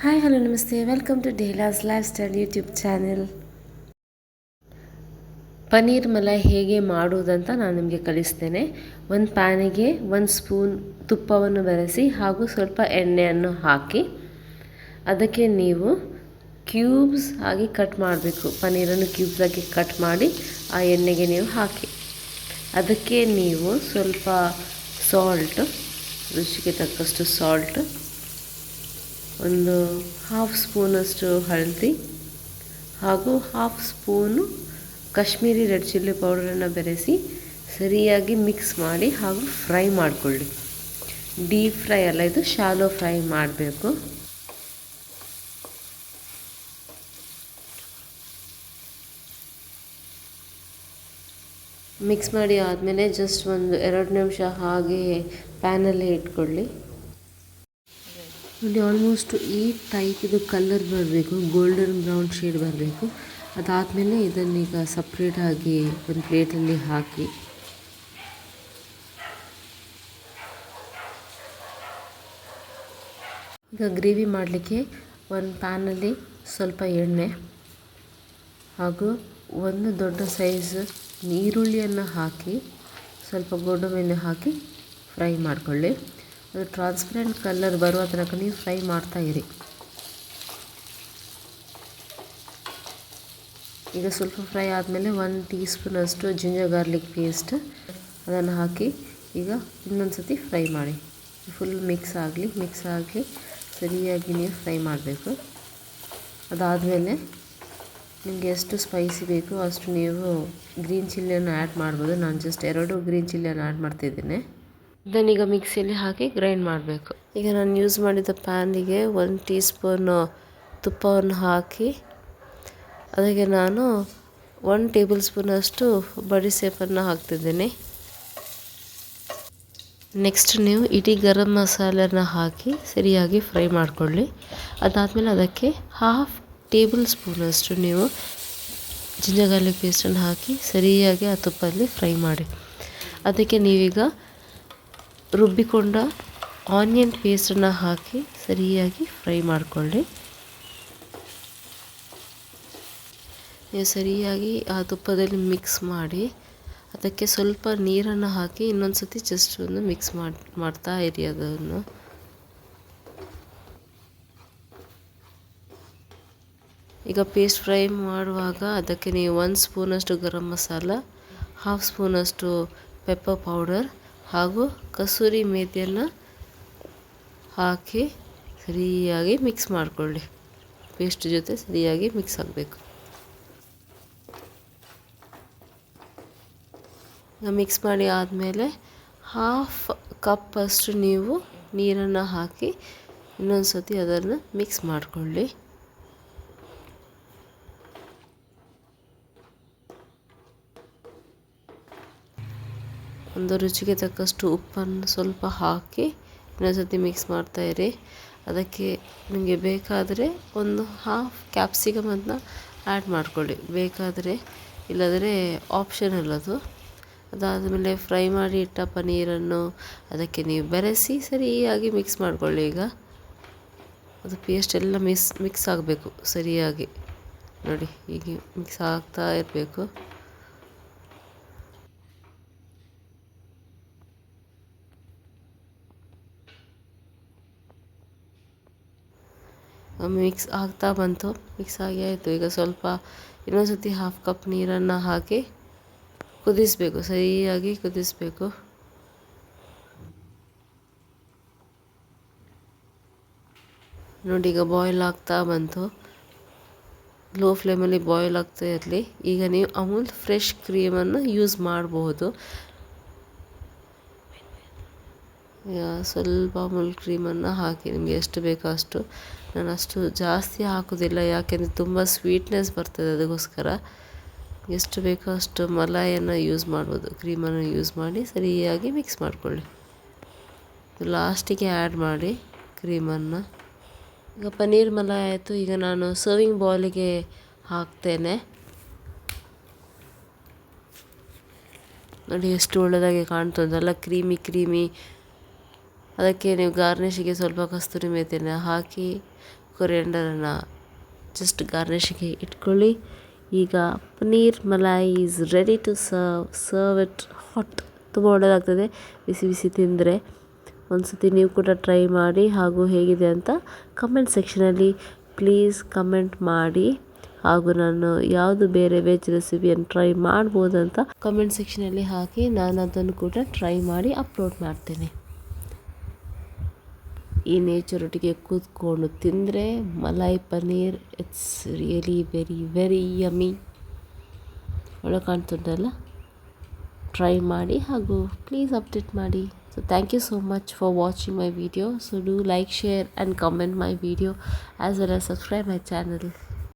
Hi hello ನಮಸ್ತೆ, welcome to Dela's lifestyle YouTube channel. Paneer malai ಹೇಗೆ ಮಾಡುವುದಂತ ನಾನು ನಿಮಗೆ ಕಲಿಸ್ತೇನೆ. ಒಂದು ಪ್ಯಾನಿಗೆ 1 ಸ್ಪೂನ್ ತುಪ್ಪವನ್ನು ಬೆರೆಸಿ ಹಾಗೂ ಸ್ವಲ್ಪ ಎಣ್ಣೆಯನ್ನು ಹಾಕಿ ಅದಕ್ಕೆ ನೀವು ಕ್ಯೂಬ್ಸ್ ಆಗಿ ಕಟ್ ಮಾಡಬೇಕು. ಪನ್ನೀರನ್ನು ಕ್ಯೂಬ್ಸ್ ಆಗಿ ಕಟ್ ಮಾಡಿ ಆ ಎಣ್ಣೆಗೆ ನೀವು ಹಾಕಿ ಅದಕ್ಕೆ ನೀವು ಸ್ವಲ್ಪ ಸಾಲ್ಟ್, ರುಚಿಗೆ ತಕ್ಕಷ್ಟು ಸಾಲ್ಟ್, ಒಂದು ಹಾಫ್ ಸ್ಪೂನಷ್ಟು ಹಳದಿ ಹಾಗೂ half spoon Kashmiri red chilli ಪೌಡರನ್ನು ಬೆರೆಸಿ ಸರಿಯಾಗಿ ಮಿಕ್ಸ್ ಮಾಡಿ ಹಾಗೂ ಫ್ರೈ ಮಾಡಿಕೊಳ್ಳಿ. ಡೀಪ್ ಫ್ರೈ ಅಲ್ಲ, ಇದು ಶಾಲೋ ಫ್ರೈ ಮಾಡಬೇಕು. ಮಿಕ್ಸ್ ಮಾಡಿ ಆದಮೇಲೆ ಜಸ್ಟ್ 1-2 ನಿಮಿಷ ಹಾಗೆ ಪ್ಯಾನಲ್ಲೇ ಇಟ್ಕೊಳ್ಳಿ. ನೋಡಿ, ಆಲ್ಮೋಸ್ಟ್ ಈ ಟೈಪ್ ಇದು ಕಲರ್ ಬರಬೇಕು, ಗೋಲ್ಡನ್ ಬ್ರೌನ್ ಶೇಡ್ ಬರಬೇಕು. ಅದಾದಮೇಲೆ ಇದನ್ನೀಗ ಸಪ್ರೇಟಾಗಿ ಒಂದು ಪ್ಲೇಟಲ್ಲಿ ಹಾಕಿ ಈಗ ಗ್ರೇವಿ ಮಾಡಲಿಕ್ಕೆ ಒಂದು ಪ್ಯಾನಲ್ಲಿ ಸ್ವಲ್ಪ ಎಣ್ಣೆ ಹಾಗೂ ಒಂದು ದೊಡ್ಡ ಸೈಜ್ ಈರುಳ್ಳಿಯನ್ನು ಹಾಕಿ ಸ್ವಲ್ಪ ಗೋಡಂಬಿಯನ್ನು ಹಾಕಿ ಫ್ರೈ ಮಾಡಿಕೊಳ್ಳಿ. ಅದು ಟ್ರಾನ್ಸ್ಪರೆಂಟ್ ಕಲರ್ ಬರುವ ತನಕ ನೀವು ಫ್ರೈ ಮಾಡ್ತಾ ಇರಿ. ಈಗ ಸ್ವಲ್ಪ ಫ್ರೈ ಆದಮೇಲೆ 1 ಟೀ ಸ್ಪೂನಷ್ಟು ಜಿಂಜರ್ ಗಾರ್ಲಿಕ್ ಪೇಸ್ಟ್ ಅದನ್ನು ಹಾಕಿ ಈಗ ಇನ್ನೊಂದು ಸತಿ ಫ್ರೈ ಮಾಡಿ. ಫುಲ್ ಮಿಕ್ಸ್ ಆಗಿ ಸರಿಯಾಗಿ ನೀವು ಫ್ರೈ ಮಾಡಬೇಕು. ಅದಾದಮೇಲೆ ನಿಮಗೆ ಎಷ್ಟು ಸ್ಪೈಸಿ ಬೇಕು ಅಷ್ಟು ನೀವು ಗ್ರೀನ್ ಚಿಲ್ಲಿಯನ್ನು ಆ್ಯಡ್ ಮಾಡ್ಬೋದು. ನಾನು ಜಸ್ಟ್ 2 ಗ್ರೀನ್ ಚಿಲ್ಲಿಯನ್ನು ಆ್ಯಡ್ ಮಾಡ್ತಿದ್ದೇನೆ. ಇದನ್ನೀಗ ಮಿಕ್ಸಿಯಲ್ಲಿ ಹಾಕಿ ಗ್ರೈಂಡ್ ಮಾಡಬೇಕು. ಈಗ ನಾನು ಯೂಸ್ ಮಾಡಿದ ಪ್ಯಾನಿಗೆ 1 ಟೀ ಸ್ಪೂನ್ ತುಪ್ಪವನ್ನು ಹಾಕಿ ಅದಕ್ಕೆ ನಾನು 1 ಟೇಬಲ್ ಸ್ಪೂನಷ್ಟು ಬಡಿಸೇಪನ್ನು ಹಾಕ್ತಿದ್ದೇನೆ. ನೆಕ್ಸ್ಟ್ ನೀವು ಇಡೀ ಗರಂ ಮಸಾಲೆನ ಹಾಕಿ ಸರಿಯಾಗಿ ಫ್ರೈ ಮಾಡಿಕೊಳ್ಳಿ. ಅದಾದಮೇಲೆ ಅದಕ್ಕೆ ಹಾಫ್ ಟೇಬಲ್ ಸ್ಪೂನಷ್ಟು ನೀವು ಜಿಂಜರ್ ಗಾರ್ಲಿಕ್ ಪೇಸ್ಟನ್ನು ಹಾಕಿ ಸರಿಯಾಗಿ ಆ ತುಪ್ಪದಲ್ಲಿ ಫ್ರೈ ಮಾಡಿ. ಅದಕ್ಕೆ ನೀವೀಗ ರುಬ್ಬಿಕೊಂಡ ಆನಿಯನ್ ಪೇಸ್ಟನ್ನು ಹಾಕಿ ಸರಿಯಾಗಿ ಫ್ರೈ ಮಾಡಿಕೊಳ್ಳಿ. ನೀವು ಸರಿಯಾಗಿ ಆ ತುಪ್ಪದಲ್ಲಿ ಮಿಕ್ಸ್ ಮಾಡಿ ಅದಕ್ಕೆ ಸ್ವಲ್ಪ ನೀರನ್ನು ಹಾಕಿ ಇನ್ನೊಂದು ಸತಿ ಜಸ್ಟ್ ಒಂದು ಮಿಕ್ಸ್ ಮಾಡ್ತಾ ಇರಿ. ಅದನ್ನು ಈಗ ಪೇಸ್ಟ್ ಫ್ರೈ ಮಾಡುವಾಗ ಅದಕ್ಕೆ ನೀವು 1 ಸ್ಪೂನಷ್ಟು ಗರಂ ಮಸಾಲ, ಹಾಫ್ ಸ್ಪೂನಷ್ಟು ಪೆಪ್ಪರ್ ಪೌಡರ್ ಹಾಗೂ ಕಸೂರಿ ಮೇಥಿಯನ್ನು ಹಾಕಿ ಸರಿಯಾಗಿ ಮಿಕ್ಸ್ ಮಾಡಿಕೊಳ್ಳಿ. ಪೇಸ್ಟ್ ಜೊತೆ ಸರಿಯಾಗಿ ಮಿಕ್ಸ್ ಆಗಬೇಕು. ಮಿಕ್ಸ್ ಮಾಡಿ ಆದಮೇಲೆ ಹಾಫ್ ಕಪ್ಪಷ್ಟು ನೀವು ನೀರನ್ನು ಹಾಕಿ ಇನ್ನೊಂದು ಸತಿ ಅದನ್ನು ಮಿಕ್ಸ್ ಮಾಡಿಕೊಳ್ಳಿ. ಒಂದು ರುಚಿಗೆ ತಕ್ಕಷ್ಟು ಉಪ್ಪನ್ನು ಸ್ವಲ್ಪ ಹಾಕಿ ಇನ್ನೊಂದು ಸತಿ ಮಿಕ್ಸ್ ಮಾಡ್ತಾಯಿರಿ. ಅದಕ್ಕೆ ನಿಮಗೆ ಬೇಕಾದರೆ ಒಂದು ಹಾಫ್ ಕ್ಯಾಪ್ಸಿಕಮನ್ನು ಆ್ಯಡ್ ಮಾಡಿಕೊಳ್ಳಿ ಬೇಕಾದರೆ, ಇಲ್ಲದ್ರೆ ಆಪ್ಷನಲ್ ಅದು. ಅದಾದಮೇಲೆ ಫ್ರೈ ಮಾಡಿ ಇಟ್ಟ ಪನ್ನೀರನ್ನು ಅದಕ್ಕೆ ನೀವು ಬೆರೆಸಿ ಸರಿಯಾಗಿ ಮಿಕ್ಸ್ ಮಾಡಿಕೊಳ್ಳಿ. ಈಗ ಅದು ಪೇಸ್ಟ್ ಎಲ್ಲ ಮಿಕ್ಸ್ ಆಗಬೇಕು ಸರಿಯಾಗಿ. ನೋಡಿ, ಹೀಗೆ ಮಿಕ್ಸ್ ಆಗ್ತಾ ಇರಬೇಕು. ಮಿಕ್ಸ್ ಆಗ್ತಾ ಬಂತು, ಮಿಕ್ಸ್ ಆಗಿ ಆಯಿತು. ಈಗ ಸ್ವಲ್ಪ ಇನ್ನೊಂದು ಸತಿ ಹಾಫ್ ಕಪ್ ನೀರನ್ನು ಹಾಕಿ ಕುದಿಸಬೇಕು, ಸರಿಯಾಗಿ ಕುದಿಸಬೇಕು. ನೋಡಿ, ಈಗ ಬಾಯ್ಲ್ ಆಗ್ತಾ ಬಂತು. ಲೋ ಫ್ಲೇಮಲ್ಲಿ ಬಾಯ್ಲ್ ಆಗ್ತಾ ಇರಲಿ. ಈಗ ನೀವು ಅಮೂಲ್ ಫ್ರೆಶ್ ಕ್ರೀಮನ್ನು ಯೂಸ್ ಮಾಡಬಹುದು. ಸ್ವಲ್ಪ ಅಮೂಲ್ ಕ್ರೀಮನ್ನು ಹಾಕಿ ನಿಮಗೆ ಎಷ್ಟು ಬೇಕೋ ಅಷ್ಟು. ನಾನು ಅಷ್ಟು ಜಾಸ್ತಿ ಹಾಕೋದಿಲ್ಲ, ಯಾಕೆಂದರೆ ತುಂಬ ಸ್ವೀಟ್ನೆಸ್ ಬರ್ತದೆ, ಅದಕ್ಕೋಸ್ಕರ ಎಷ್ಟು ಬೇಕೋ ಅಷ್ಟು ಮಲಾಯನ್ನು ಯೂಸ್ ಮಾಡ್ಬೋದು. ಕ್ರೀಮನ್ನು ಯೂಸ್ ಮಾಡಿ ಸರಿಯಾಗಿ ಮಿಕ್ಸ್ ಮಾಡಿಕೊಳ್ಳಿ. ಲಾಸ್ಟಿಗೆ ಆ್ಯಡ್ ಮಾಡಿ ಕ್ರೀಮನ್ನು. ಈಗ ಪನ್ನೀರ್ ಮಲಾಯ್ ಆಯಿತು. ಈಗ ನಾನು ಸರ್ವಿಂಗ್ ಬೌಲಿಗೆ ಹಾಕ್ತೇನೆ. ನೋಡಿ ಎಷ್ಟು ಒಳ್ಳೆಯದಾಗಿ ಕಾಣ್ತದಲ್ಲ, ಕ್ರೀಮಿ. ಅದಕ್ಕೆ ನೀವು ಗಾರ್ನಿಷಿಗೆ ಸ್ವಲ್ಪ ಕಸ್ತೂರಿ ಮೇಥಿಯನ್ನು ಹಾಕಿ ಕೊರಿಯಂಡರನ್ನು ಜಸ್ಟ್ ಗಾರ್ನಿಷಿಗೆ ಇಟ್ಕೊಳ್ಳಿ. ಈಗ paneer malai is ready to serve it hot. ತುಂಬ ಒಳ್ಳೆಯದಾಗ್ತದೆ ಬಿಸಿ ಬಿಸಿ ತಿಂದರೆ. ಒಂದು ಸತಿ ನೀವು ಕೂಡ ಟ್ರೈ ಮಾಡಿ, ಹಾಗೂ ಹೇಗಿದೆ ಅಂತ ಕಮೆಂಟ್ ಸೆಕ್ಷನಲ್ಲಿ ಪ್ಲೀಸ್ ಕಮೆಂಟ್ ಮಾಡಿ. ಹಾಗೂ ನಾನು ಯಾವುದು ಬೇರೆ ವೆಜ್ ರೆಸಿಪಿಯನ್ನು ಟ್ರೈ ಮಾಡ್ಬೋದಂತ ಕಮೆಂಟ್ ಸೆಕ್ಷನಲ್ಲಿ ಹಾಕಿ, ನಾನು ಅದನ್ನು ಕೂಡ ಟ್ರೈ ಮಾಡಿ ಅಪ್ಲೋಡ್ ಮಾಡ್ತೇನೆ. ಈ ನೇಚರೊಟ್ಟಿಗೆ ಕೂತ್ಕೊಂಡು ತಿಂದರೆ malai paneer it's really very very yummy. ಒಳ್ಳೆ ಕಾಣ್ತದಲ್ಲ, ಟ್ರೈ ಮಾಡಿ ಹಾಗೂ ಪ್ಲೀಸ್ ಅಪ್ಡೇಟ್ ಮಾಡಿ. So thank you so much for watching my video. So do like, share and comment my video as well as subscribe my channel.